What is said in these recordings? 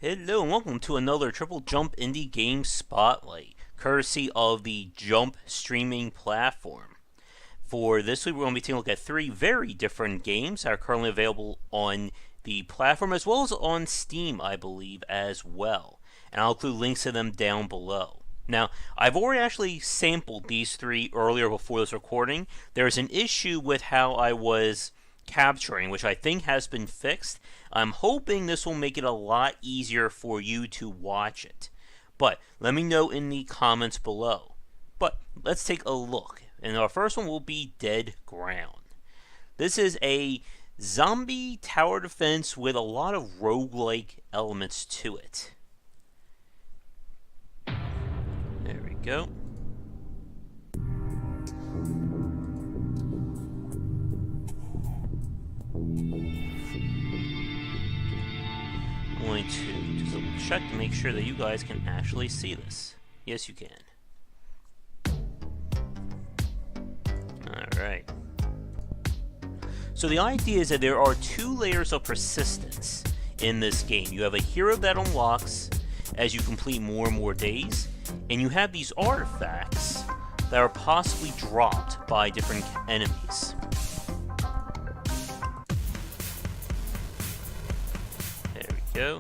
Hello and welcome to another Triple Jump Indie Game Spotlight, courtesy of the Jump streaming platform. For this week, we're going to be taking a look at three very different games that are currently available on the platform, as well as on Steam, I believe, as well. And I'll include links to them down below. Now, I've already actually sampled these three earlier before this recording. There's an issue with how I was capturing, which I think has been fixed. I'm hoping this will make it a lot easier for you to watch it. But let me know in the comments below. But let's take a look. And our first one will be Dead Ground. This is a zombie tower defense with a lot of roguelike elements to it. There we go. I'm going to just double check to make sure that you guys can actually see this. Yes, you can. Alright. So the idea is that there are two layers of persistence in this game. You have a hero that unlocks as you complete more and more days, and you have these artifacts that are possibly dropped by different enemies. Go.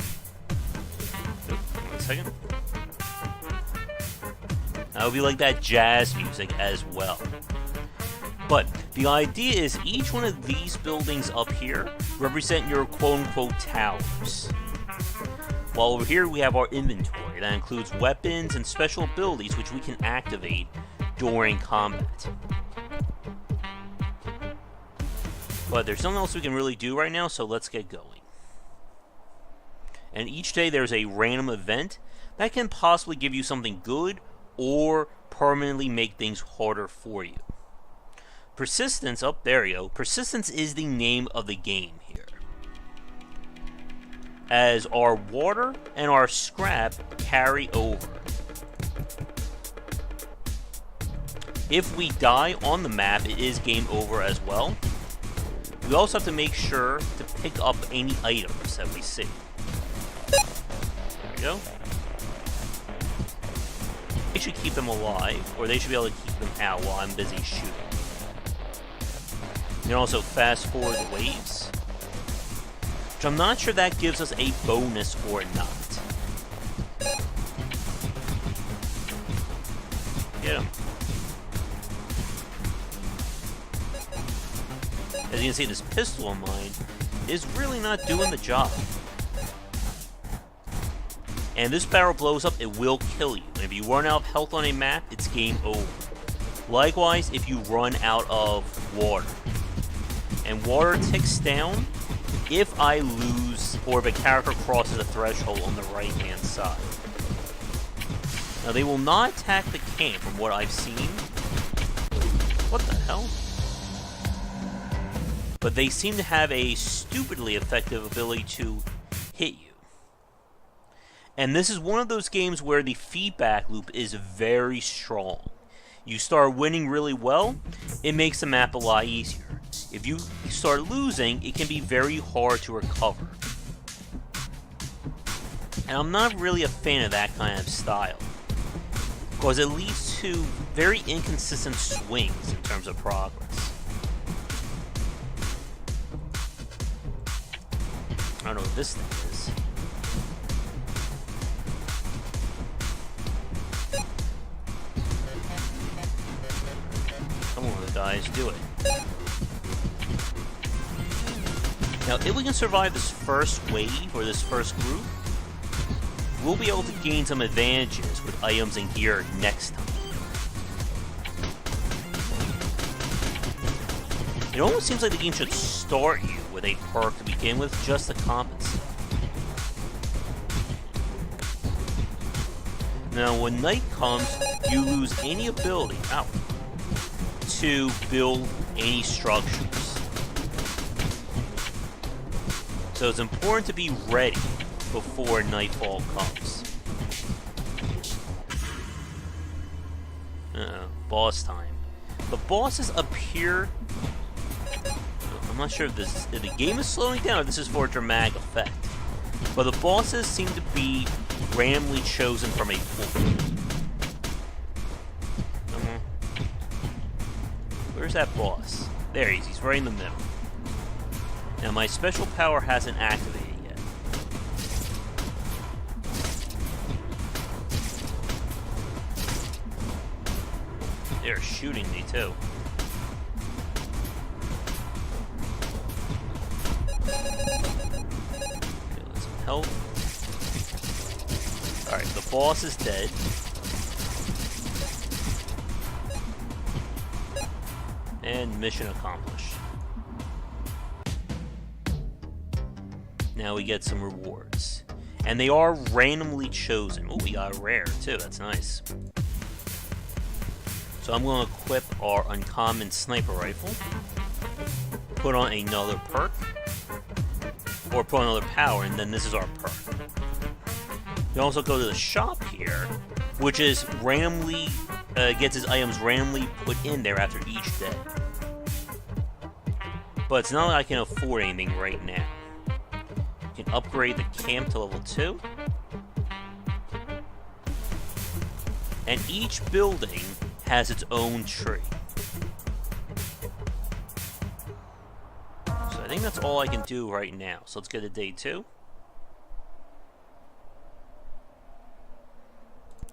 Oh, 1 second. That would be like that jazz music as well. But the idea is each one of these buildings up here represent your quote-unquote towers. While over here we have our inventory that includes weapons and special abilities which we can activate during combat. But there's nothing else we can really do right now, so let's get going. And each day there's a random event that can possibly give you something good or permanently make things harder for you. Persistence, oh there you go, persistence is the name of the game here. As our water and our scrap carry over. If we die on the map, it is game over as well. We also have to make sure to pick up any items that we see. There we go. They should keep them alive, or they should be able to keep them out while I'm busy shooting. You can also fast forward the waves, which I'm not sure that gives us a bonus or not. Get him. As you can see, this pistol of mine is really not doing the job. And this barrel blows up, it will kill you. And if you run out of health on a map, it's game over. Likewise, if you run out of water. And water ticks down if I lose, or if a character crosses a threshold on the right-hand side. Now, they will not attack the camp from what I've seen. What the hell? But they seem to have a stupidly effective ability to hit you. And this is one of those games where the feedback loop is very strong. You start winning really well, it makes the map a lot easier. If you start losing, it can be very hard to recover. And I'm not really a fan of that kind of style, because it leads to very inconsistent swings in terms of progress. I don't know what this thing is. Come on, guys, do it. Now, if we can survive this first wave, or this first group, we'll be able to gain some advantages with items and gear next time. It almost seems like the game should start you with a perk to begin with, just to compensate. Now, when night comes, you lose any ability to build any structures. So it's important to be ready before nightfall comes. Boss time. The bosses appear... I'm not sure if the game is slowing down or this is for a dramatic effect. But the bosses seem to be randomly chosen from a pool. Where's that boss? There he is. He's right in the middle. Now my special power hasn't activated yet. They're shooting me too. Okay, let's help. Alright, the boss is dead. And mission accomplished. Now we get some rewards. And they are randomly chosen. Oh, we got a rare too, that's nice. So I'm going to equip our uncommon sniper rifle. Put on another perk. Or put on another power, and then this is our perk. You can also go to the shop here, which is randomly, gets his items randomly put in there after each day. But it's not like I can afford anything right now. You can upgrade the camp to level 2. And each building has its own tree. So I think that's all I can do right now. So let's go to day 2.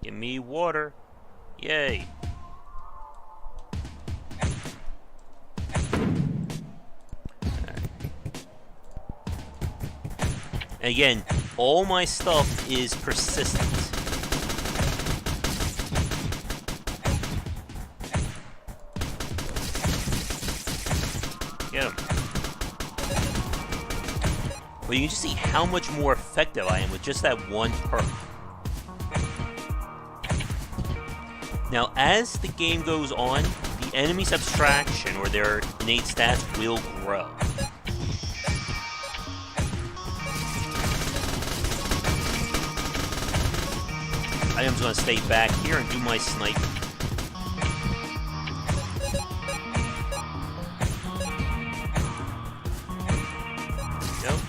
Give me water. Yay. And again, all my stuff is persistent. Get him. Well, you can just see how much more effective I am with just that one perk. Now, as the game goes on, the enemy's abstraction or their innate stats will grow. I am just going to stay back here and do my snipe. Nope.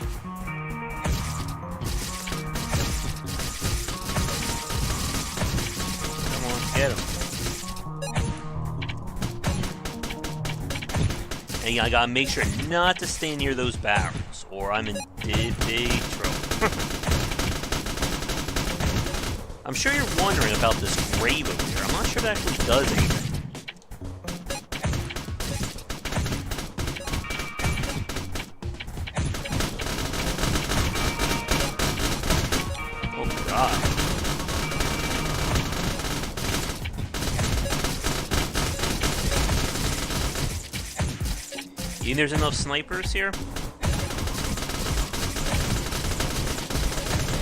Come on, get him. And I gotta make sure not to stay near those barrels, or I'm in big trouble. I'm sure you're wondering about this grave over here. I'm not sure that actually does anything. Oh god. You think there's enough snipers here?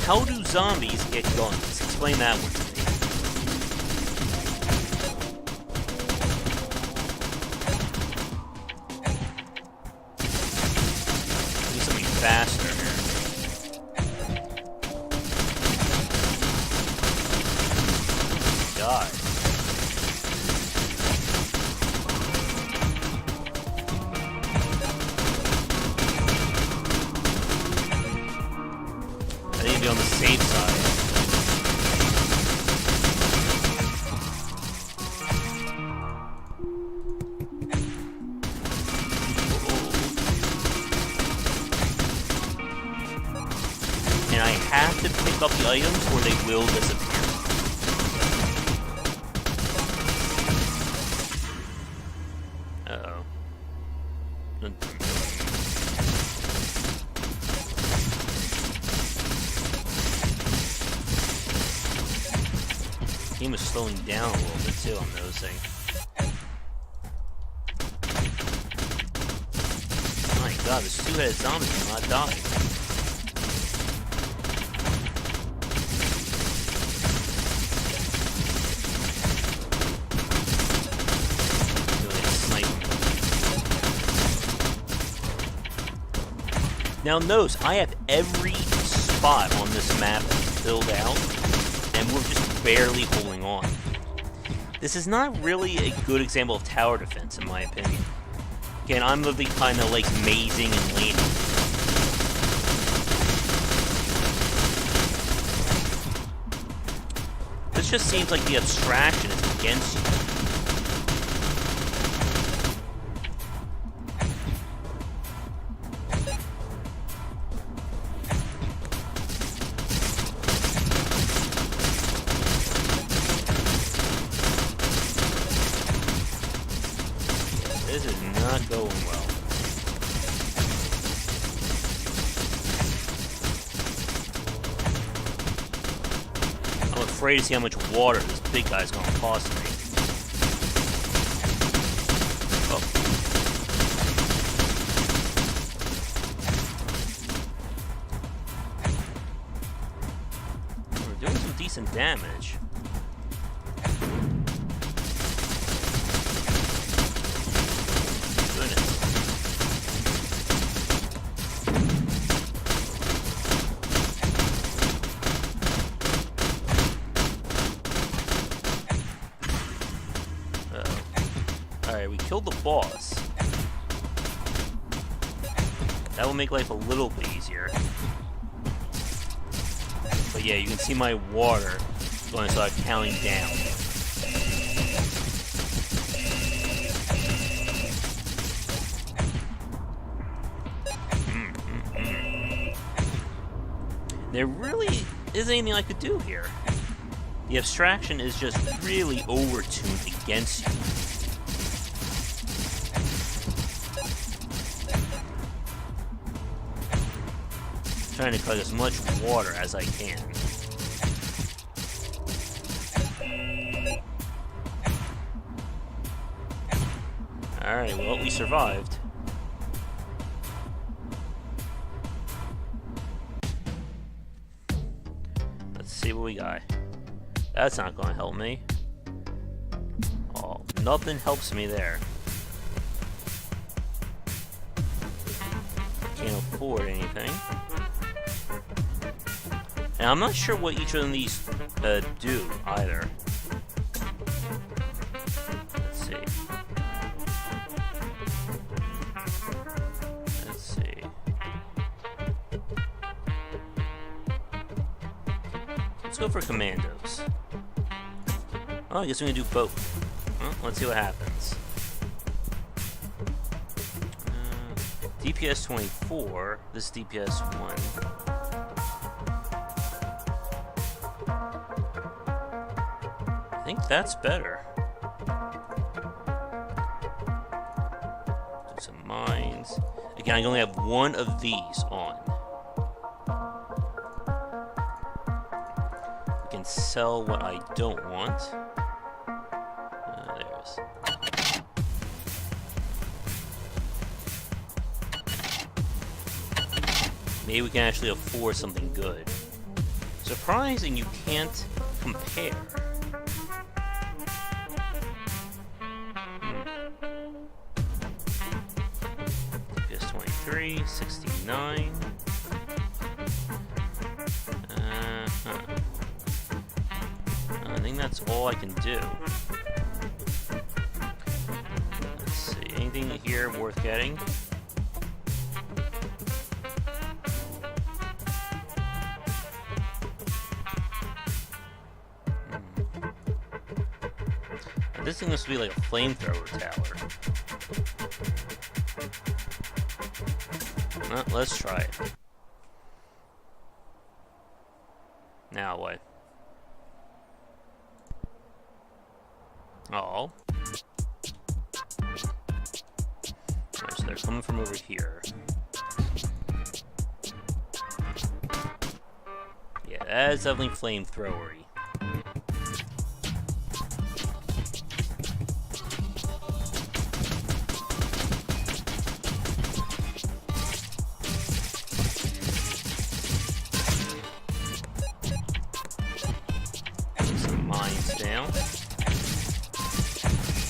How do zombies get guns? Explain that one to me. Do something faster here. God. I need to be on the safe side. And I have to pick up the items or they will disappear. Uh-oh. Game is slowing down a little bit too, I'm noticing. My god, this two-headed zombie will not die. Now notice, I have every spot on this map filled out, and we're just barely holding on. This is not really a good example of tower defense, in my opinion. Again, I'm of the kind that likes mazing and laning. this just seems like the abstraction is against you. This is not going well. I'm afraid to see how much water this big guy's gonna cost me. Oh. We're doing some decent damage. Alright, we killed the boss. That will make life a little bit easier. But yeah, you can see my water going to start counting down. There really isn't anything I could do here. The abstraction is just really over-tuned against you. Trying to cut as much water as I can. Alright, well, we survived. Let's see what we got. That's not going to help me. Oh, nothing helps me there. Can't afford anything. And I'm not sure what each of these do either. Let's see. Let's see. Let's go for commandos. Oh, I guess we're gonna do both. Well, let's see what happens. DPS 24. This is DPS 1. I think that's better. Do some mines. Again, I only have one of these on. We can sell what I don't want. There's. Maybe we can actually afford something good. Surprising you can't compare. DPS 23, 69. I think that's all I can do. Let's see, anything here worth getting? This thing must be like a flamethrower tower. Well, let's try it. Now what? Oh. Alright, so they're coming from over here. Yeah, that is definitely flamethrowery.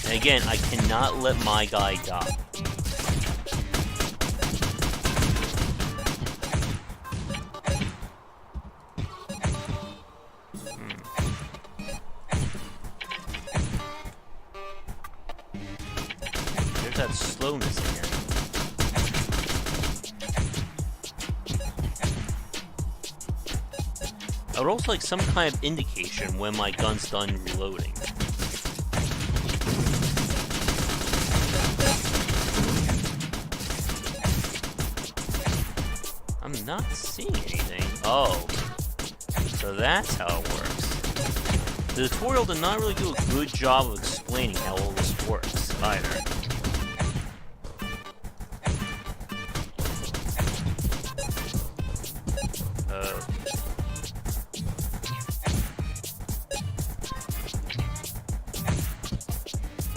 And again, I cannot let my guy die. There's that slowness again. I would also like some kind of indication when my gun's done reloading. I'm not seeing anything. Oh. So that's how it works. The tutorial did not really do a good job of explaining how all this works, either.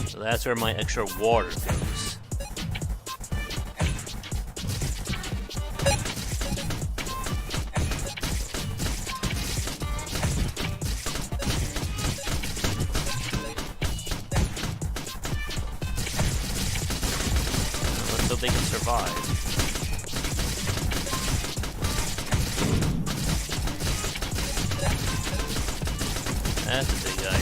So that's where my extra water goes. Let's hope they can survive. That's a big guy.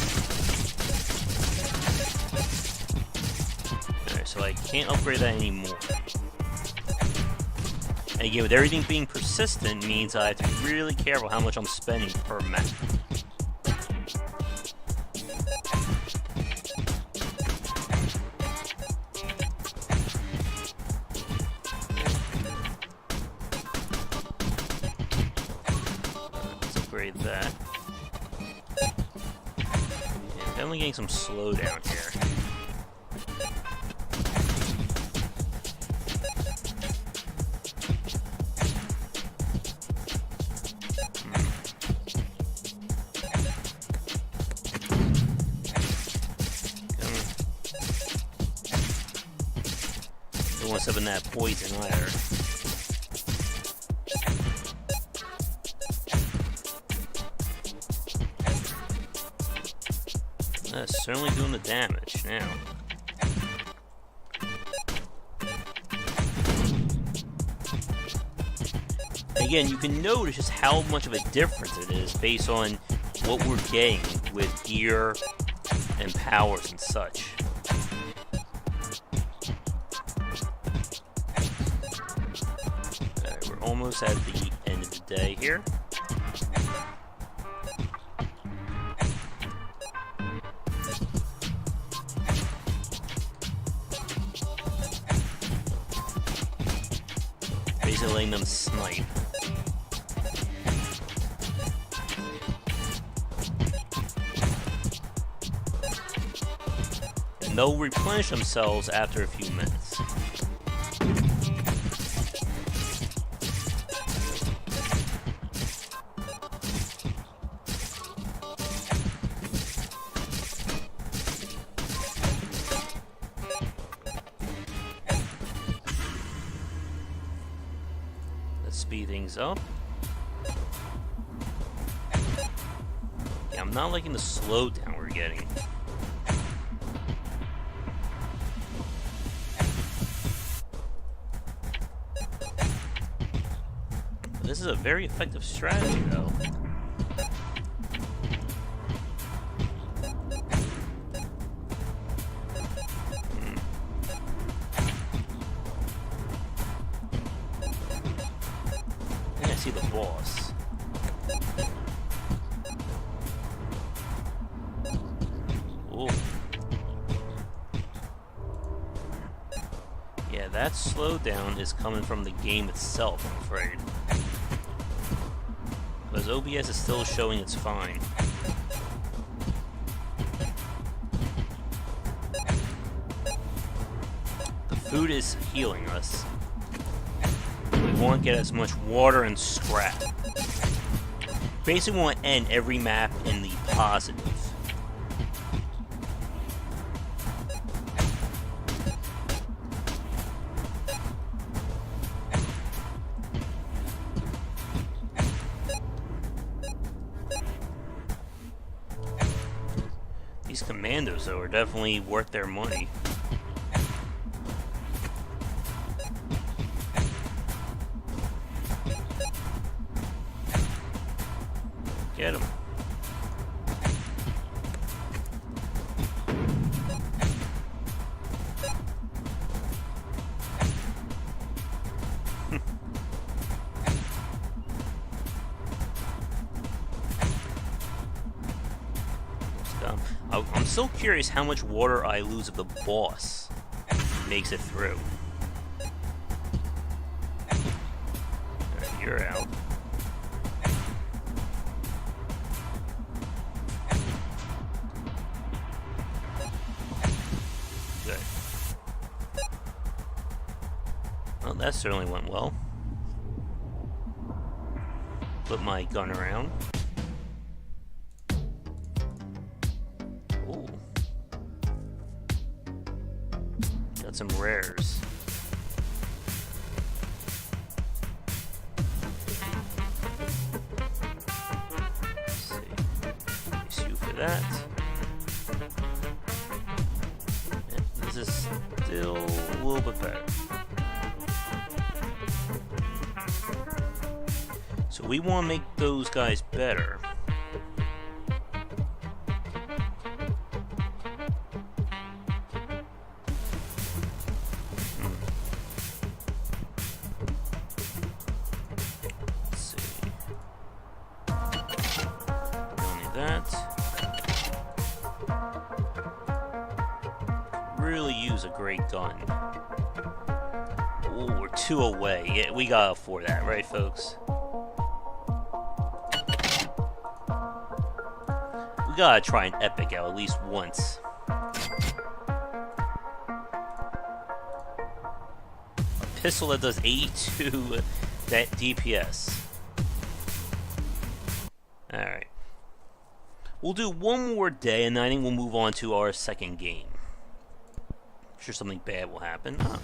Alright, so I can't upgrade that anymore. And again, with everything being persistent means I have to be really careful how much I'm spending per map. Let's upgrade that. Yeah, definitely getting some slowdown here. Don't want to step in that poison either. That's certainly doing the damage now. Again, you can notice just how much of a difference it is based on what we're getting with gear and powers and such. Alright, we're almost at the end of the day here. Basically letting them snipe. And they'll replenish themselves after a few minutes. Let's speed things up. Yeah, I'm not liking the slowdown we're getting. This is a very effective strategy, though. I see the boss. Ooh. Yeah, that slowdown is coming from the game itself, I'm afraid. Because OBS is still showing it's fine. The food is healing us. We want to get as much water and scrap. Basically, we want to end every map in the positive. These commandos, though, are definitely worth their money. Get him. still curious how much water I lose if the boss makes it through. Alright, you're out. Good. Well, that certainly went well. Flip my gun around. Ooh. Got some rares. Let's see. Use you for that. Yeah, this is still a little bit better. So we want to make those guys better. Let's see. Don't need that. Really use a great gun. Ooh, we're 2 away. Yeah, we gotta afford that, right, folks? We gotta try an epic out at least once. A pistol that does 82 that DPS. Alright. We'll do one more day and then I think we'll move on to our second game. I'm sure something bad will happen. Huh.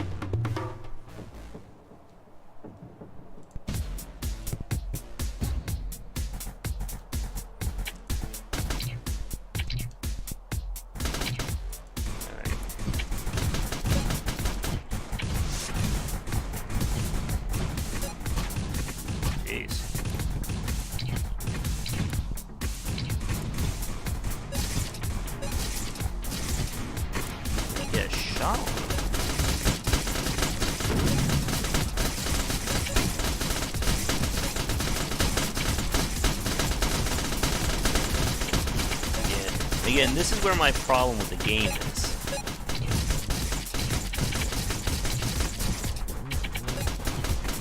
Again, this is where my problem with the game is.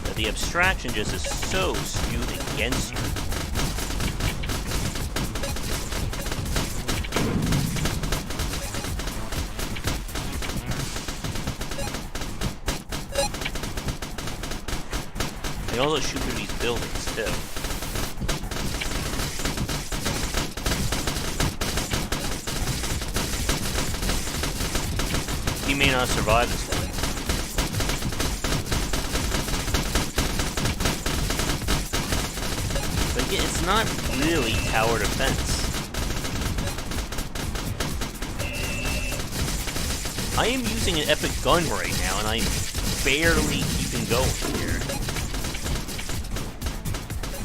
That the abstraction just is so skewed against you. They also shoot through these buildings, too. He may not survive this one. But again, it's not really tower defense. I am using an epic gun right now, and I'm barely keeping going here.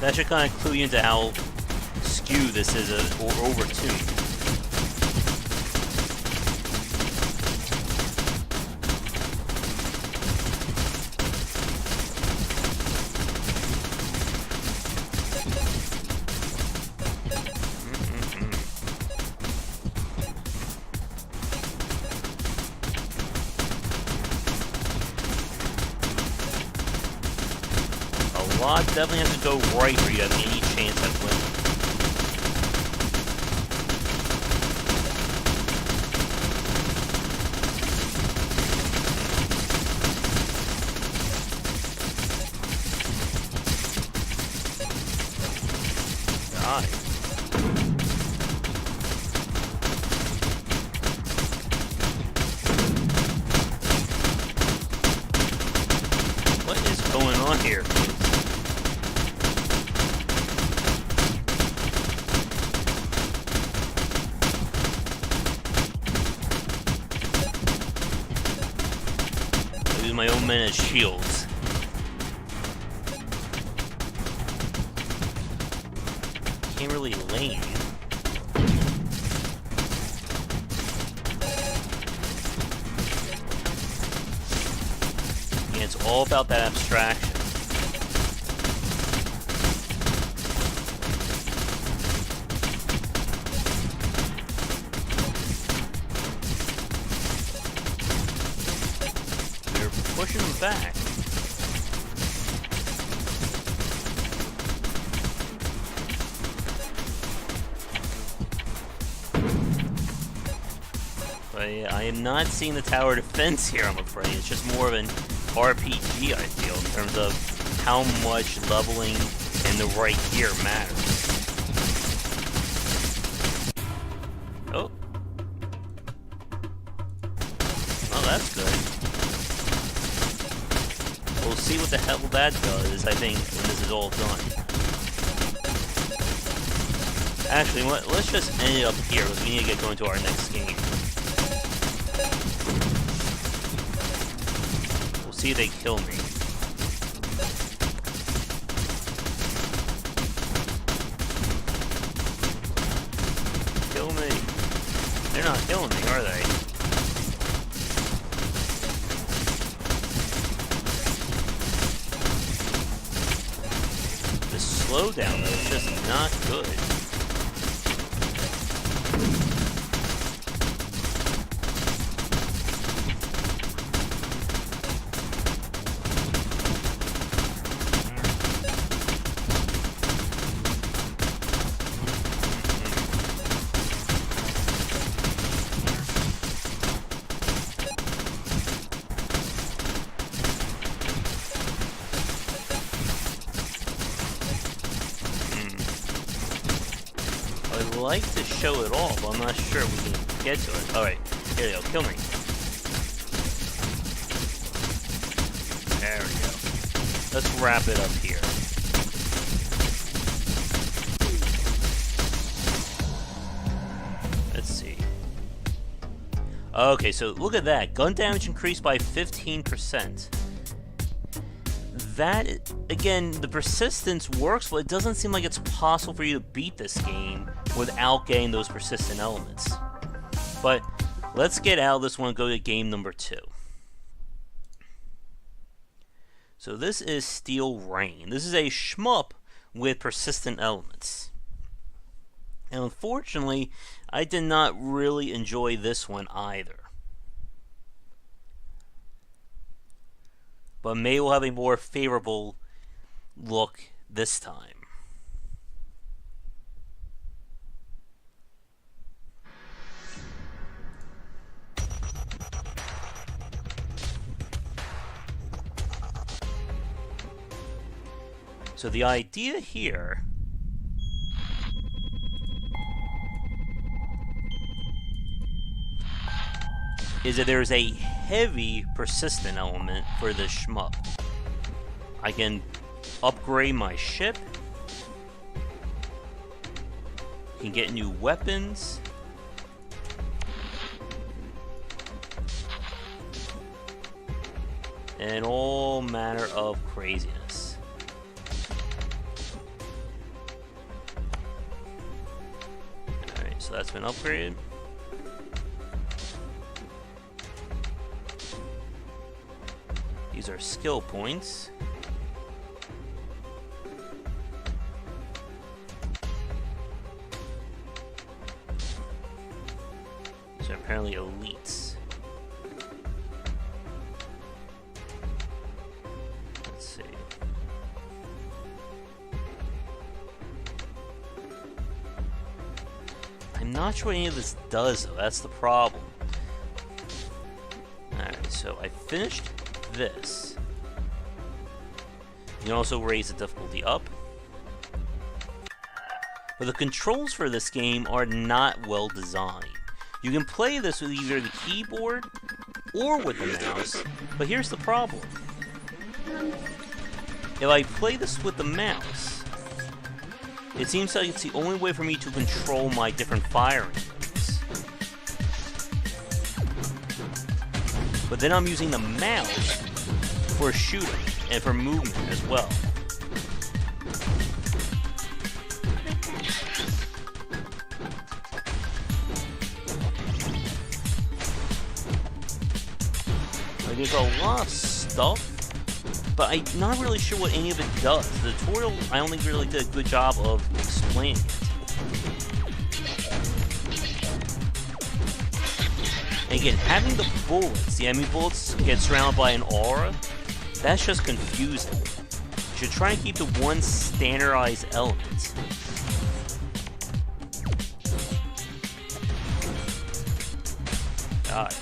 That should kind of clue you into how skewed this is, or overtuned. Definitely have to go right for you to have any chance at winning. God. What is going on here? My own men as shields. Can't really lane. Yeah, it's all about that abstraction. pushing him back. But yeah, I am not seeing the tower defense here, I'm afraid. It's just more of an RPG, I feel, in terms of how much leveling in the right gear matters. Oh. Oh, that's good. We'll see what the hell that does, I think, when this is all done. Actually, let's just end it up here, because we need to get going to our next game. We'll see if they kill me. Kill me. They're not killing me, are they? The slowdown, though, is just not good. I'd like to show it all, but I'm not sure we can get to it. Alright, here we go. Kill me. There we go. Let's wrap it up here. Let's see. Okay, so look at that. Gun damage increased by 15%. That, again, the persistence works, but it doesn't seem like it's possible for you to beat this game without getting those persistent elements. But let's get out of this one and go to game number 2. So this is Steel Rain. This is a shmup with persistent elements. And unfortunately, I did not really enjoy this one either. But maybe we'll have a more favorable look this time. So the idea here is that there's a heavy persistent element for this shmup. I can upgrade my ship, can get new weapons, and all manner of craziness. Alright, so that's been upgraded. These are skill points. These are apparently elites. Let's see. I'm not sure what any of this does, though. That's the problem. Alright, so I finished this. You can also raise the difficulty up. But the controls for this game are not well designed. You can play this with either the keyboard or with the mouse, but here's the problem. If I play this with the mouse, it seems like it's the only way for me to control my different firing moves. But then I'm using the mouse for shooting and for movement as well. Like, there's a lot of stuff, but I'm not really sure what any of it does. The tutorial, I don't think really did a good job of explaining it. And again, having the bullets, the enemy bullets get surrounded by an aura, that's just confusing. You should try and keep to one standardized element. God.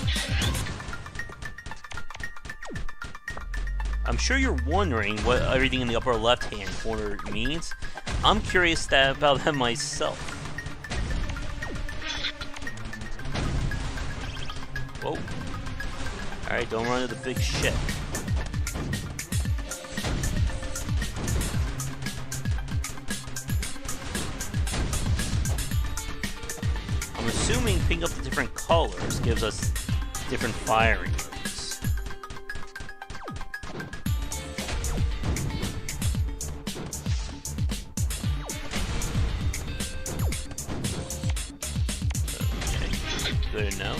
I'm sure you're wondering what everything in the upper left-hand corner means. I'm curious about that myself. Whoa. Alright, don't run into the big ship. I'm assuming picking up the different colors gives us different firing modes. Okay, good to know.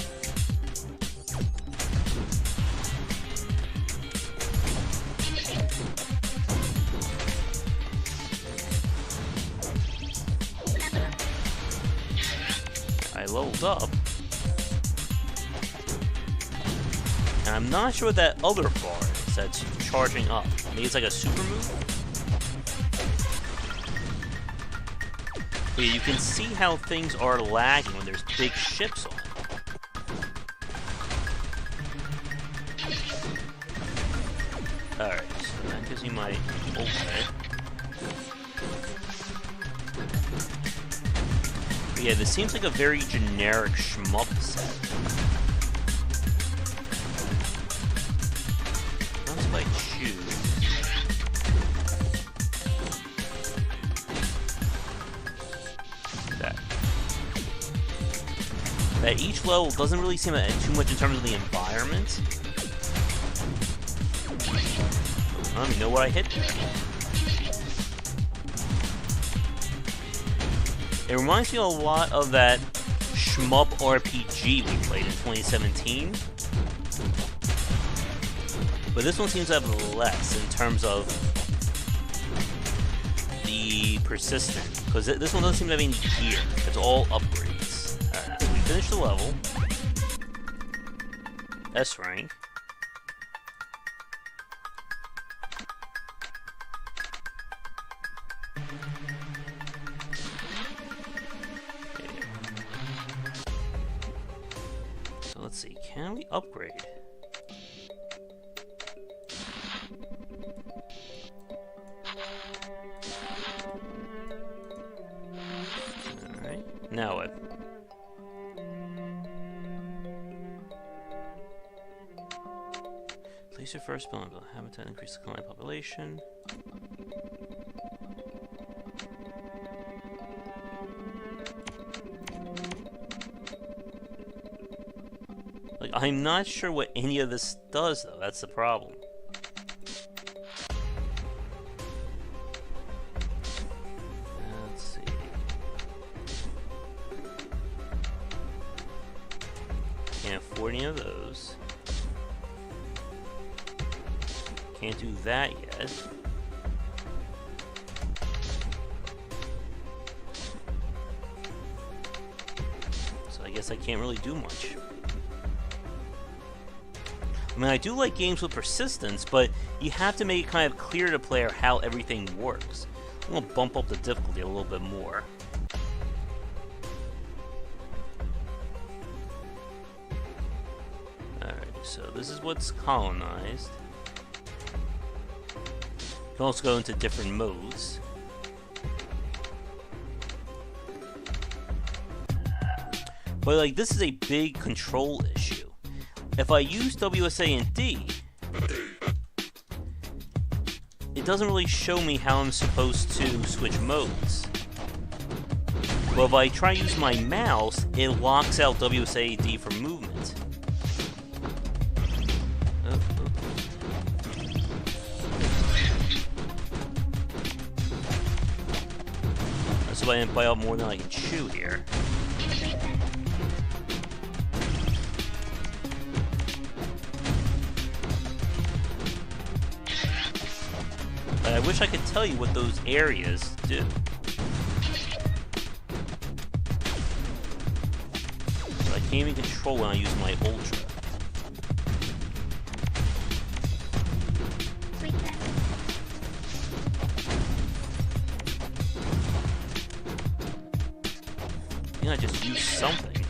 I leveled up. And I'm not sure what that other bar is that's charging up. Maybe it's like a super move? But yeah, you can see how things are lagging when there's big ships on. Alright, so that gives me my... Okay. But yeah, this seems like a very generic shmup set. What if I choose? That each level doesn't really seem to add too much in terms of the environment. I don't even know what I hit there. It reminds me a lot of that shmup RPG we played in 2017. But this one seems to have less in terms of the persistent. Because this one doesn't seem to have any gear. It's all upgrades. Alright, so we finished the level. S rank. Let's see, can we upgrade? Alright, now what? Place your first building habitat, increase the client population. Like, I'm not sure what any of this does, though. That's the problem. Let's see. Can't afford any of those. Can't do that yet. So I guess I can't really do much. I mean, I do like games with persistence, but you have to make it kind of clear to the player how everything works. I'm going to bump up the difficulty a little bit more. Alright, so this is what's colonized. You can also go into different modes. But, like, this is a big control issue. If I use WSA and D, it doesn't really show me how I'm supposed to switch modes. But if I try to use my mouse, it locks out WSA and D for movement. So I didn't bite out more than I can chew here. But I wish I could tell you what those areas do. So I can't even control when I use my Ultra. I just use something.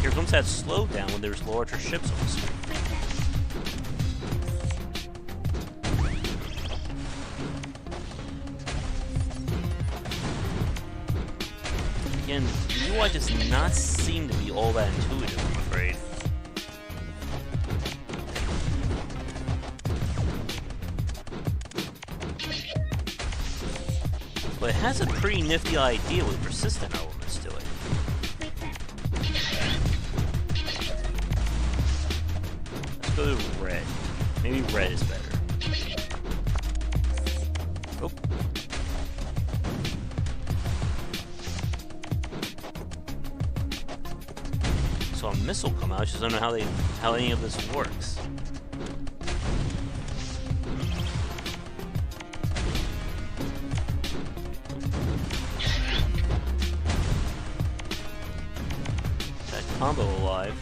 Here comes that slowdown when there's larger ships on the screen. Again, the UI does not seem to be all that intuitive, I'm afraid. But it has a pretty nifty idea with persistent elements to it. Let's go to red. Maybe red is better. Oh. So a missile come out, I just don't know how any of this works. Combo alive.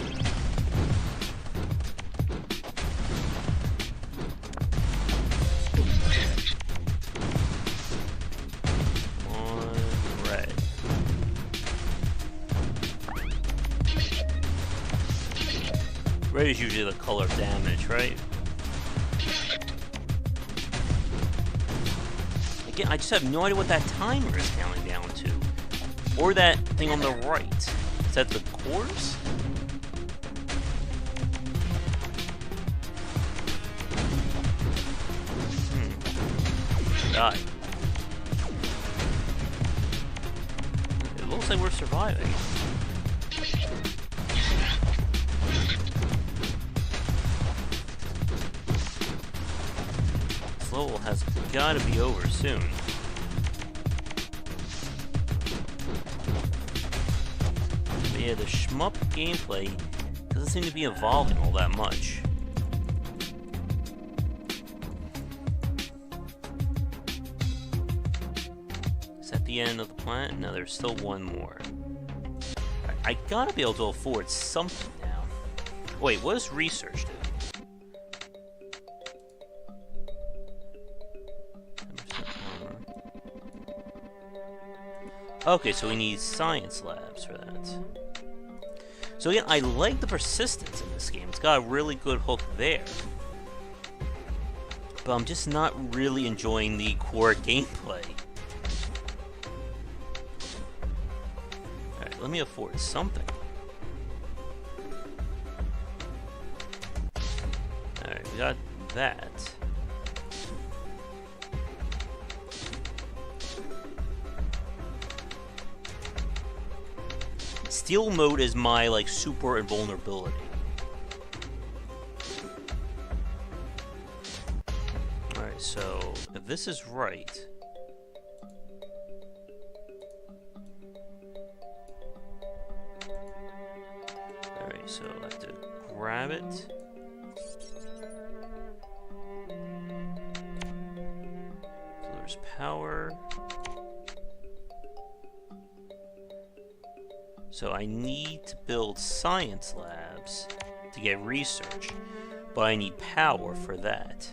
On red. Red is usually the color of damage, right? Again, I just have no idea what that timer is counting down to. Or that thing on the right. Is that the cores? Die. It looks like we're surviving. This level has got to be over soon. Yeah, the shmup gameplay doesn't seem to be evolving all that much. Is that the end of the planet? No, there's still one more. I gotta be able to afford something now. Wait, what does research do? Okay, so we need science labs for that. So again, I like the persistence in this game. It's got a really good hook there. But I'm just not really enjoying the core gameplay. Alright, let me afford something. Alright, we got that. Steal mode is my, like, super invulnerability. Alright, so, if this is right... Alright, so I have to grab it. So there's power... So I need to build science labs to get research, but I need power for that.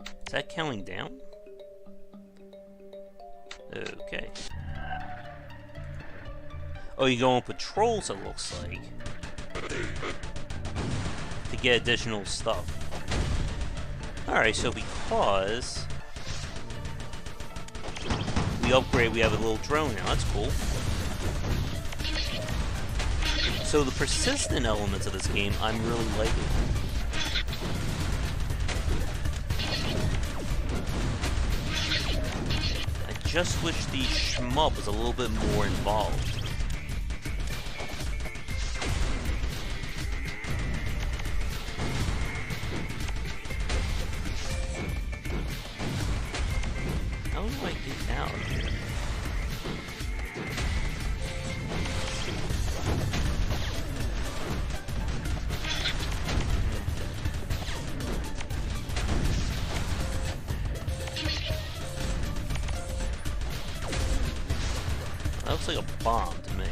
Is that counting down? Okay. Oh, you go on patrols, it looks like, to get additional stuff. Alright, so because... we upgrade, we have a little drone now, that's cool. So the persistent elements of this game, I'm really liking. I just wish the shmup was a little bit more involved. How do I get out of here? looks like a bomb to me.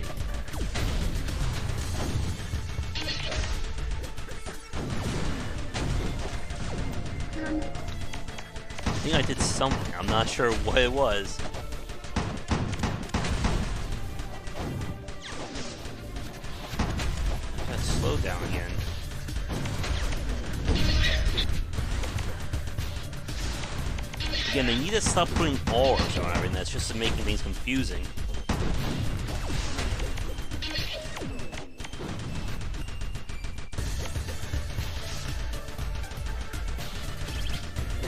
I think I did something. I'm not sure what it was. Gotta slow down again. Again, they need to stop putting R's on everything. That's just making things confusing.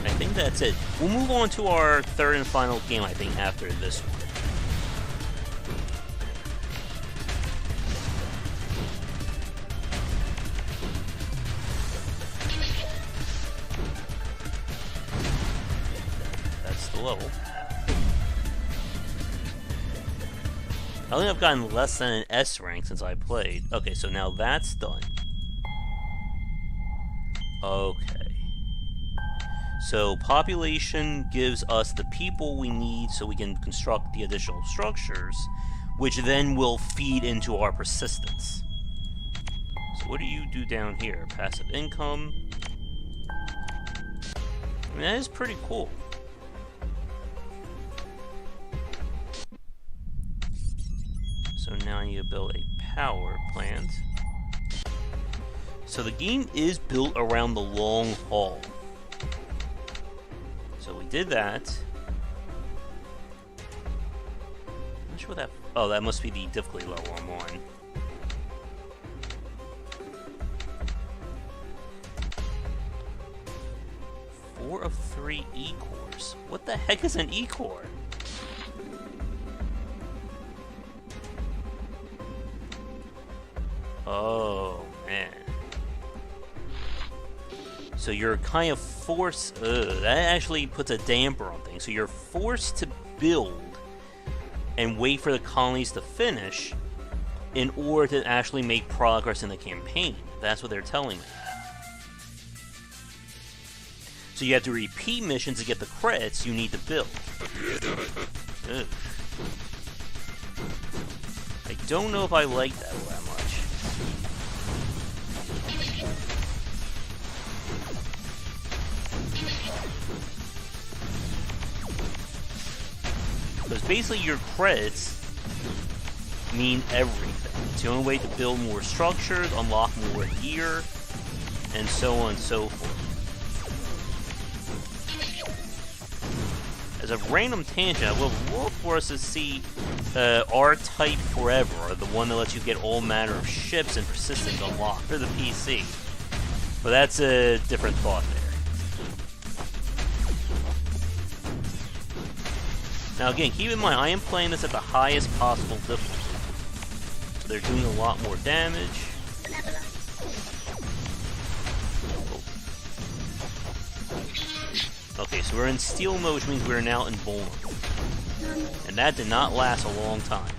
I think that's it. We'll move on to our third and final game, I think, after this one. That's the level. I think I've gotten less than an S rank since I played. Okay, so now that's done. Okay. So population gives us the people we need so we can construct the additional structures, which then will feed into our persistence. So what do you do down here? Passive income. I mean, that is pretty cool. So now I need to build a power plant. So the game is built around the long haul. So we did that. I'm not sure what that... Oh, that must be the difficulty level I'm on. Four of 3 E-cores. What the heck is an E-core? Oh, man. So you're kind of forced... that actually puts a damper on things. So you're forced to build and wait for the colonies to finish in order to actually make progress in the campaign. That's what they're telling me. So you have to repeat missions to get the credits you need to build. Ugh. I don't know if I like that all that much. Because basically your credits mean everything. It's the only way to build more structures, unlock more gear, and so on and so forth. As a random tangent, I would love for us to see R-Type Forever, or the one that lets you get all manner of ships and persistence unlocked for the PC. But that's a different thought there. Now again, keep in mind, I am playing this at the highest possible difficulty. So they're doing a lot more damage. Okay, so we're in steal mode, which means we're now invulnerable. And that did not last a long time.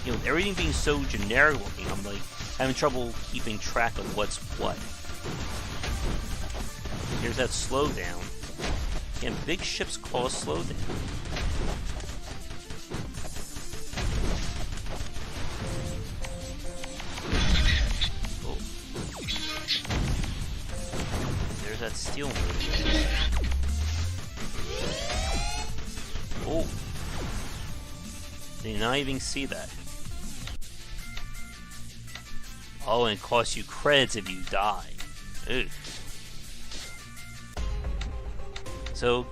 You know, with everything being so generic looking, I'm like having trouble keeping track of what's what. Here's that slowdown. Again, big ships cause slowdown. Oh. There's that steel move. Oh. Did not even see that. Oh, and it costs you credits if you die. Ugh. So,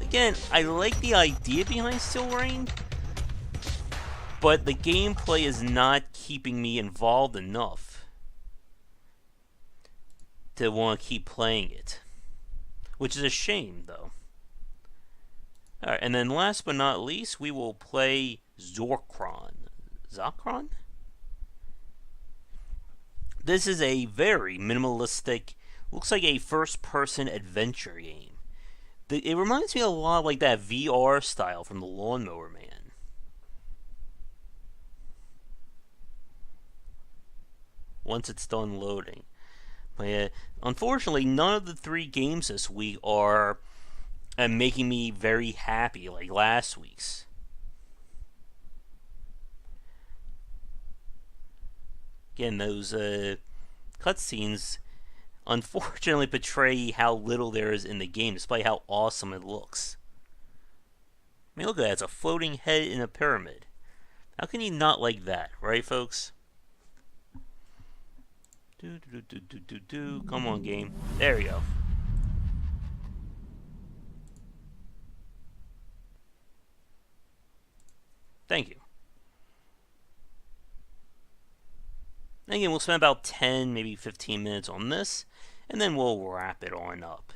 again, I like the idea behind Steel Rain, but the gameplay is not keeping me involved enough to want to keep playing it, which is a shame, though. Alright, and then last but not least, we will play Zorkron. Zokron? This is a very minimalistic, looks like a first-person adventure game. It reminds me a lot of like that VR style from the Lawnmower Man. Once it's done loading. But unfortunately, none of the 3 games this week are and making me very happy like last week's. Again, those cutscenes unfortunately portray how little there is in the game, despite how awesome it looks. I mean, look at that. It's a floating head in a pyramid. How can you not like that, right, folks? Come on, game. There we go. Thank you. And again, we'll spend about 10, maybe 15 minutes on this, and then we'll wrap it on up.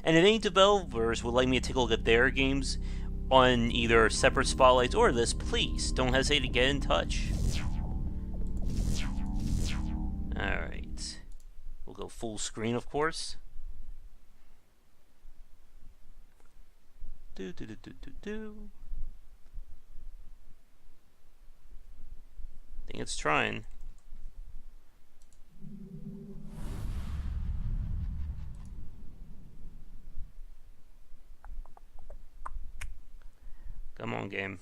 And if any developers would like me to take a look at their games on either separate spotlights or this, please don't hesitate to get in touch. Alright. We'll go full screen, of course. I think it's trying. Come on, game.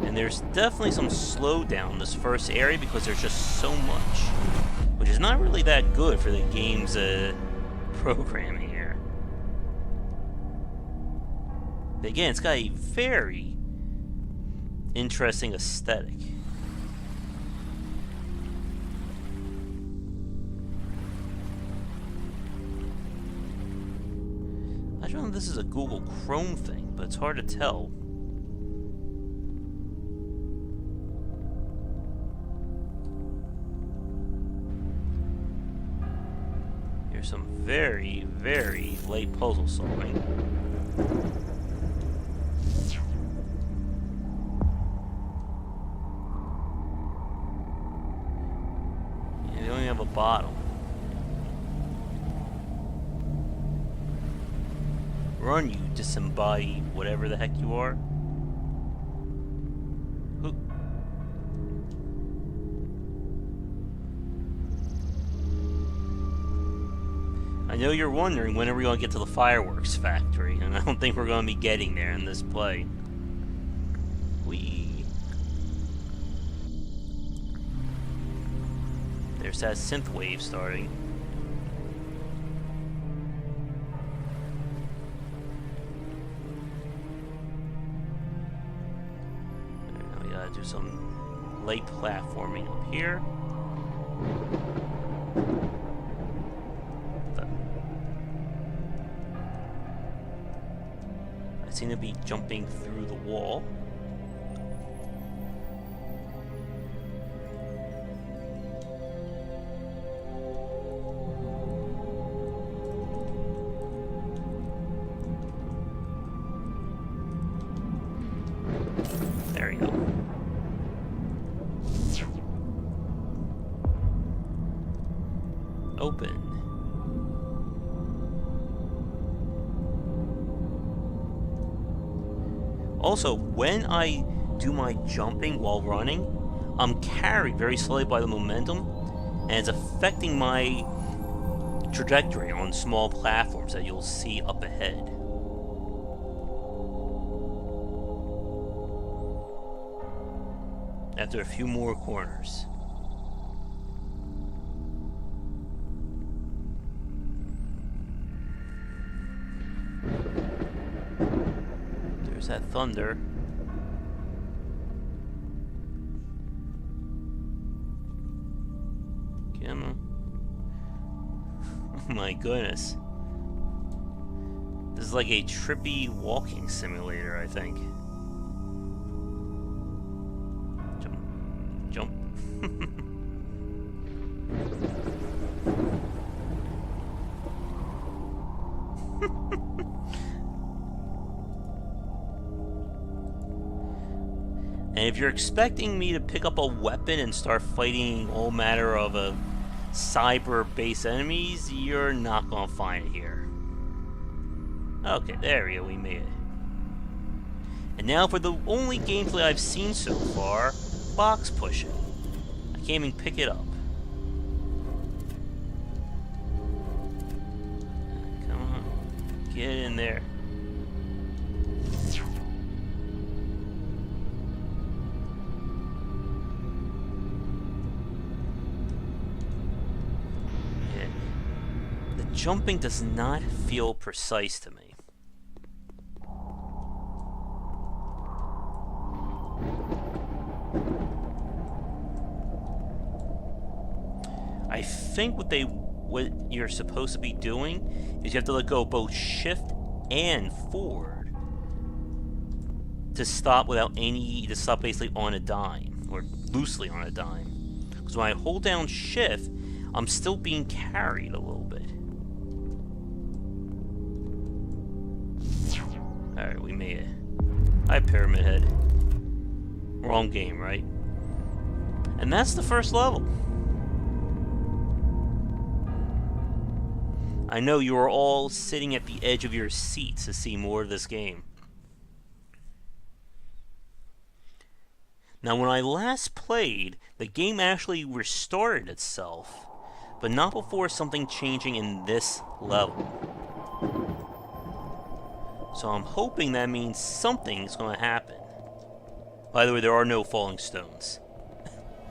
And there's definitely some slowdown in this first area because there's just so much, which is not really that good for the game's programming here. But again, it's got a very interesting aesthetic. I don't know if this is a Google Chrome thing, but it's hard to tell. Here's some very, very late puzzle solving. Yeah, they only have a bottle. Run, you disembodied whatever the heck you are. Who? I know you're wondering when are we going to get to the fireworks factory, and I don't think we're going to be getting there in this play. There's that synth wave starting. Do some light platforming up here. I seem to be jumping through the wall. There we go. Open. Also, when I do my jumping while running, I'm carried very slowly by the momentum, and it's affecting my trajectory on small platforms that you'll see up ahead. After a few more corners. There's that thunder. Come on. Oh my goodness. This is like a trippy walking simulator, I think. Jump. Jump. And if you're expecting me to pick up a weapon and start fighting all manner of cyber-based enemies, you're not gonna find it here. Okay, there we go, we made it. And now for the only gameplay I've seen so far, box pushing. can't even pick it up. Come on. Get in there. Yeah. The jumping does not feel precise to me. I think what you're supposed to be doing is you have to let go of both shift and forward to stop basically on a dime, or loosely on a dime. Because when I hold down shift, I'm still being carried a little bit. Alright, we made it. Hi, Pyramid Head. Wrong game, right? And that's the first level. I know you are all sitting at the edge of your seats to see more of this game. Now, when I last played, the game actually restarted itself, but not before something changing in this level. So I'm hoping that means something is going to happen. By the way, there are no falling stones.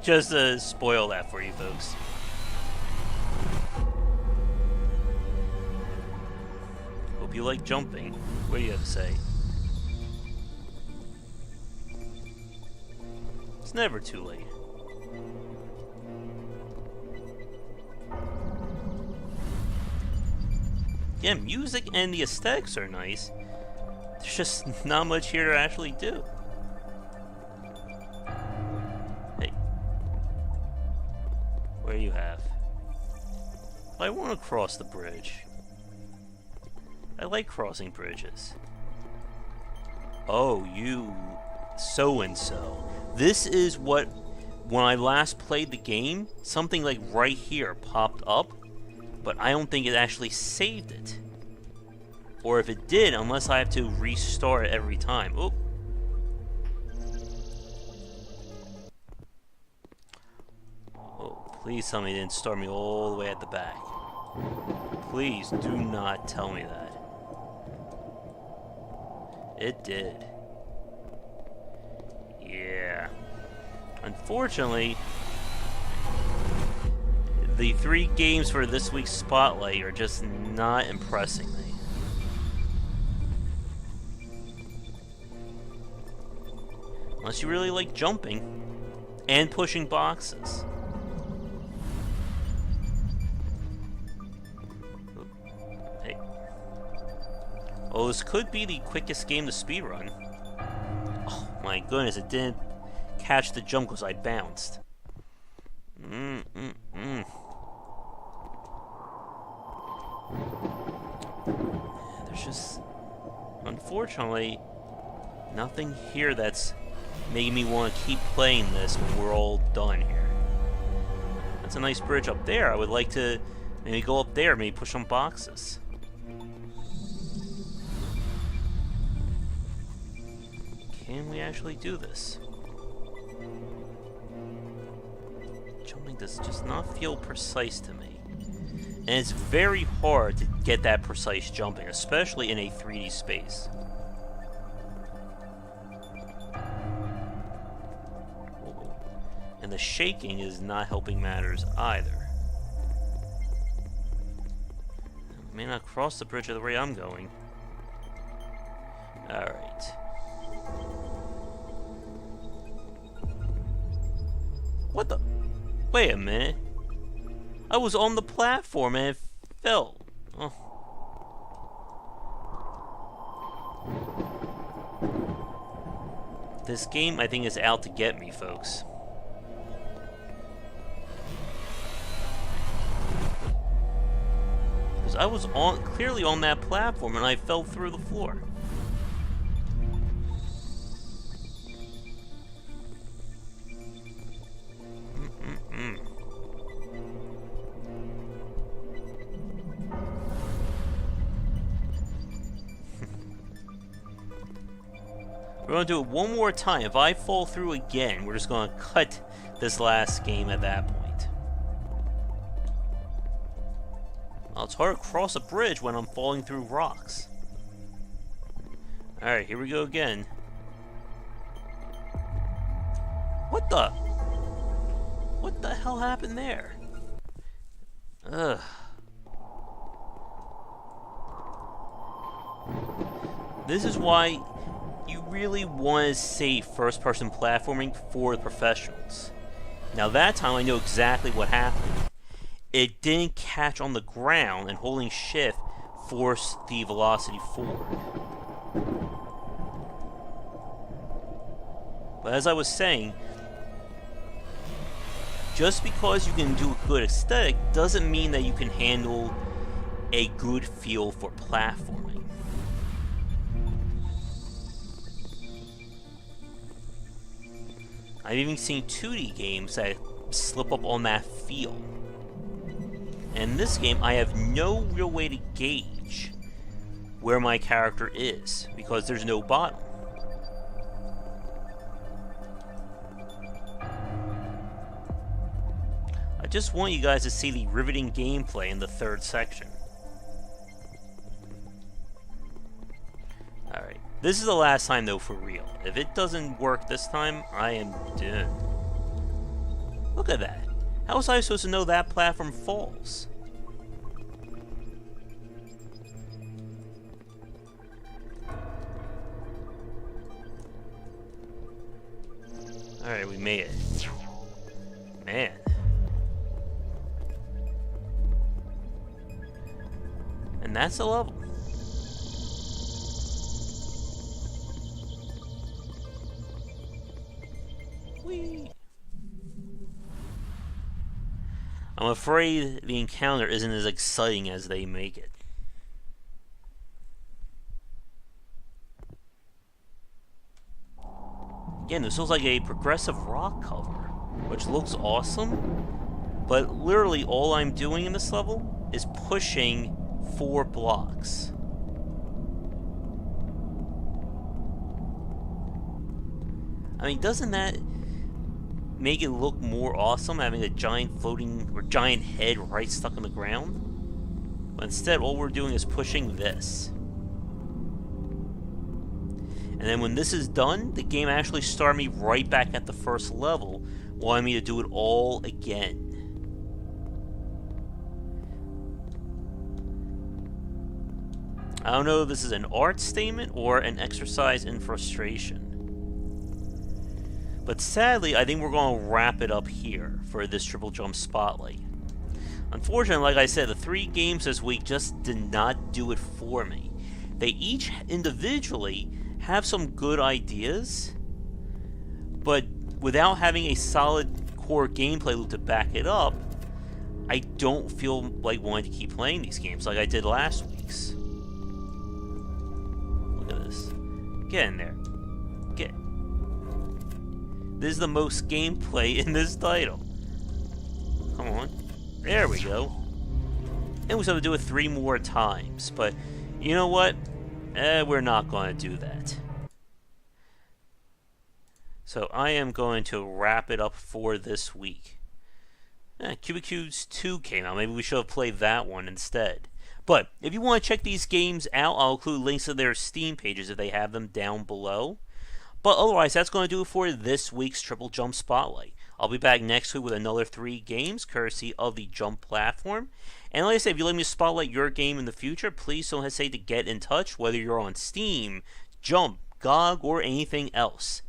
Just to spoil that for you folks. Hope you like jumping. What do you have to say? It's never too late. Yeah, music and the aesthetics are nice. There's just not much here to actually do. Hey. What do you have? I want to cross the bridge. I like crossing bridges. Oh, you so-and-so. This is what, when I last played the game, something like right here popped up, but I don't think it actually saved it. Or if it did, unless I have to restart it every time. Oh. Oh, please tell me it didn't start me all the way at the back. Please do not tell me that. It did. Yeah. Unfortunately, the 3 games for this week's Spotlight are just not impressing me. Unless you really like jumping and pushing boxes. Hey. Oh, this could be the quickest game to speedrun. Oh my goodness, it didn't catch the jump because I bounced. There's just, unfortunately, nothing here that's making me want to keep playing this when we're all done here. That's a nice bridge up there. I would like to maybe go up there, maybe push some boxes. Can we actually do this? Jumping does just not feel precise to me. And it's very hard to get that precise jumping, especially in a 3D space. And the shaking is not helping matters either. I may not cross the bridge the way I'm going. Alright. What the? Wait a minute. I was on the platform and it fell. Oh. This game, I think, is out to get me, folks. Because I was clearly on that platform and I fell through the floor. We're going to do it one more time. If I fall through again, we're just going to cut this last game at that point. Well, it's hard to cross a bridge when I'm falling through rocks. Alright, here we go again. What the? What the hell happened there? Ugh. This is why you really want to save first-person platforming for the professionals. Now that time I know exactly what happened. It didn't catch on the ground, and holding shift forced the velocity forward. But as I was saying, just because you can do a good aesthetic doesn't mean that you can handle a good feel for platforming. I've even seen 2D games that slip up on that feel. And in this game, I have no real way to gauge where my character is, because there's no bottom. I just want you guys to see the riveting gameplay in the third section. Alright, this is the last time though, for real. If it doesn't work this time, I am done. Look at that. How was I supposed to know that platform falls? Alright, we made it. Man. And that's the level. Whee! I'm afraid the encounter isn't as exciting as they make it. Again, this looks like a progressive rock cover, which looks awesome, but literally all I'm doing in this level is pushing 4 blocks. I mean, doesn't that make it look more awesome, having a giant floating or giant head right stuck in the ground? But instead, all we're doing is pushing this. And then when this is done, the game actually started me right back at the first level, wanting me to do it all again. I don't know if this is an art statement or an exercise in frustration. But sadly, I think we're going to wrap it up here for this Triple Jump Spotlight. Unfortunately, like I said, the 3 games this week just did not do it for me. They each individually have some good ideas, but without having a solid core gameplay loop to back it up, I don't feel like wanting to keep playing these games like I did last week's. Look at this. Get in there. Get. This is the most gameplay in this title. Come on. There we go. And we still have to do it 3 more times, but you know what? We're not going to do that. So I am going to wrap it up for this week. Cubic Cubes 2 came out. Maybe we should have played that one instead. But if you want to check these games out, I'll include links to their Steam pages if they have them down below. But otherwise, that's going to do it for this week's Triple Jump Spotlight. I'll be back next week with another 3 games, courtesy of the Jump platform. And like I said, if you'd like me to spotlight your game in the future, please don't hesitate to get in touch, whether you're on Steam, Jump, GOG, or anything else.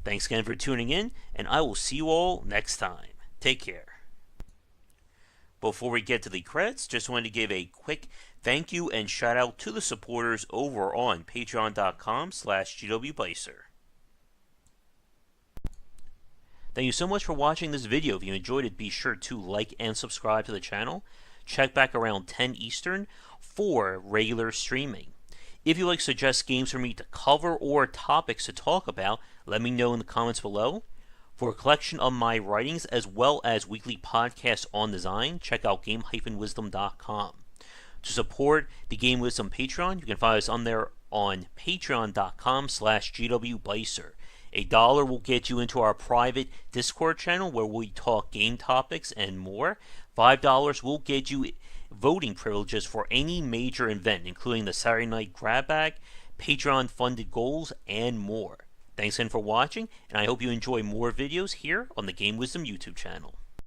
Thanks again for tuning in, and I will see you all next time. Take care. Before we get to the credits, just wanted to give a quick thank you and shout out to the supporters over on patreon.com/GWBycer. Thank you so much for watching this video. If you enjoyed it, be sure to like and subscribe to the channel. Check back around 10 Eastern for regular streaming. If you'd like to suggest games for me to cover or topics to talk about, let me know in the comments below. For a collection of my writings as well as weekly podcasts on design, check out game-wisdom.com. To support the Game Wisdom Patreon, you can find us on there on patreon.com/GWBycer. $1 will get you into our private Discord channel where we talk game topics and more. $5 will get you voting privileges for any major event, including the Saturday Night Grab Bag, Patreon-funded goals, and more. Thanks again for watching, and I hope you enjoy more videos here on the Game Wisdom YouTube channel.